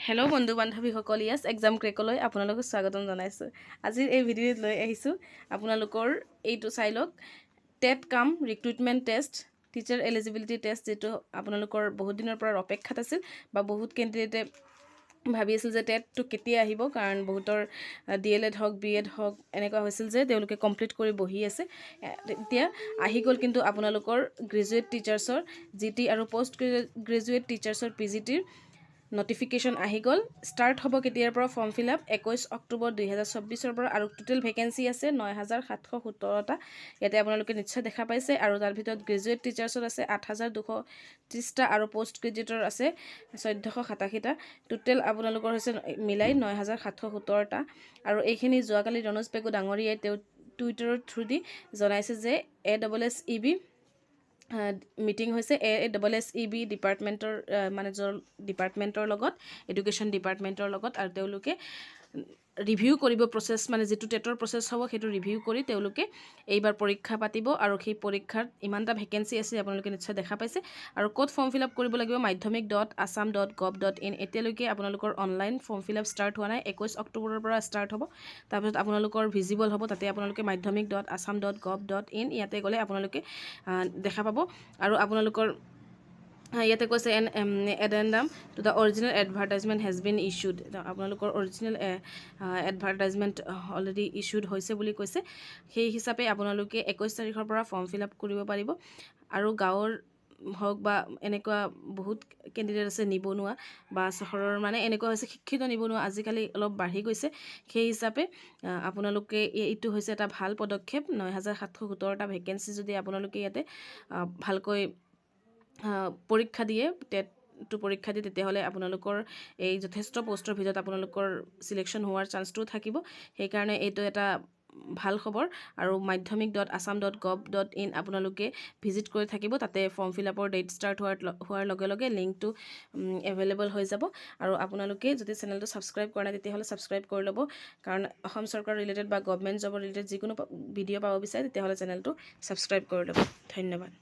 Hello' বন্ধু বান্ধৱীসকল, ইয়াছ exam ক্ৰেকলৈ আপোনালোকক স্বাগতম জনাইছোঁ। আজিৰ এই ভিডিঅ'ত লৈ আহিছোঁ আপোনালোকৰ এইটো চাই লওক, টেট কাম recruitment test, teacher eligibility test, যিটো আপোনালোকৰ বহুত দিনৰ পৰা অপেক্ষাত আছিল বা বহুত কেণ্ডিডেটে ভাবি আছিল যে টেটটো কেতিয়া আহিব, কাৰণ বহুতৰ DLED হওক BEd হওক এনেকুৱা হৈছিল যে তেওঁলোকে কমপ্লিট কৰি বহি আছে। এতিয়া আহি গ'ল কিন্তু আপোনালোকৰ গ্ৰেজুৱেট টিচাৰ্ছৰ GT আৰু পষ্ট গ্ৰেজুৱেট টিচাৰ্ছৰ PGTৰ নটিফিকেশ্যন আহি গ'ল। ষ্টাৰ্ট হ'ব কেতিয়াৰ পৰা ফৰ্ম ফিল আপ 21 অক্টোবৰ 2024 পৰা, আৰু টোটেল ভেকেঞ্চি আছে 9717টা। ইয়াতে আপোনালোকে নিশ্চয় দেখা পাইছে, আৰু তাৰ ভিতৰত গ্ৰেজুৱেট টিচাৰ্ছৰ আছে 8230টা আৰু পষ্ট গ্ৰেজুৱেটৰ আছে 1487টা। টোটেল আপোনালোকৰ হৈছে মিলাই 9717টা। আৰু এইখিনি যোৱাকালি ৰনোজ পেগু ডাঙৰীয়াই তেওঁ টুইটাৰৰ থ্ৰুদি জনাইছে যে ASSEB মিটিং হৈছে ASSEB ডিপাৰ্টমেণ্টৰ মানে ডিপাৰ্টমেণ্টৰ লগত, এডুকেশ্যন ডিপাৰ্টমেণ্টৰ লগত, আৰু তেওঁলোকে ৰিভিউ কৰিব প্ৰচেছ, মানে যিটো টেটৰ প্ৰচেছ হ'ব সেইটো ৰিভিউ কৰি তেওঁলোকে এইবাৰ পৰীক্ষা পাতিব। আৰু সেই পৰীক্ষাত ইমানটা ভেকেঞ্চি আছে আপোনালোকে নিশ্চয় দেখা পাইছে। আৰু ক'ত ফৰ্ম ফিল আপ কৰিব লাগিব, madhyamik.assam.gov.in। এতিয়ালৈকে আপোনালোকৰ online form fill up start হোৱা নাই, 21 অক্টোবৰৰ পৰা ষ্টাৰ্ট হ'ব। তাৰপিছত আপোনালোকৰ ভিজিবল হ'ব, তাতে আপোনালোকে madhyamik.assam.gov.in ইয়াতে গ'লে আপোনালোকে দেখা পাব। আৰু আপোনালোকৰ ইয়াতে কৈছে addendum to the original advertisement has been issued. আপোনালোকৰ অৰিজিনেল এডভাৰটাইজমেণ্ট অলৰেডি ইছ্যুড হৈছে বুলি কৈছে। সেই হিচাপে আপোনালোকে 21 তাৰিখৰ পৰা ফৰ্ম ফিল আপ কৰিব পাৰিব। আৰু গাঁৱৰ হওক বা এনেকুৱা বহুত কেণ্ডিডেট আছে নিবনুৱা, বা চহৰৰ মানে এনেকুৱা হৈছে শিক্ষিত নিবনুৱা আজিকালি অলপ বাঢ়ি গৈছে। সেই হিচাপে আপোনালোকে এইটো হৈছে এটা ভাল পদক্ষেপ। 9717টা ভেকেঞ্চি যদি আপোনালোকে ইয়াতে ভালকৈ পৰীক্ষা দিয়ে, টেটটো পৰীক্ষা দিয়ে, তেতিয়াহ'লে আপোনালোকৰ এই যথেষ্ট পষ্টৰ ভিতৰত আপোনালোকৰ চিলেকশ্যন হোৱাৰ চান্সটোও থাকিব। সেইকাৰণে এইটো এটা ভাল খবৰ। আৰু madhyamik.assam.gov.in আপোনালোকে ভিজিট কৰি থাকিব, তাতে ফৰ্ম ফিল আপৰ ডেট ষ্টাৰ্ট হোৱাৰ লগে লগে লিংকটো এভেইলেবল হৈ যাব। আৰু আপোনালোকে যদি চেনেলটো ছাবস্ক্ৰাইব কৰা নাই তেতিয়াহ'লে ছাবস্ক্ৰাইব কৰি ল'ব, কাৰণ অসম চৰকাৰ ৰিলেটেড বা গভমেণ্ট জবৰ ৰিলেটেড যিকোনো ভিডিঅ' পাব বিচাৰে তেতিয়াহ'লে চেনেলটো ছাবস্ক্ৰাইব কৰি ল'ব। ধন্যবাদ।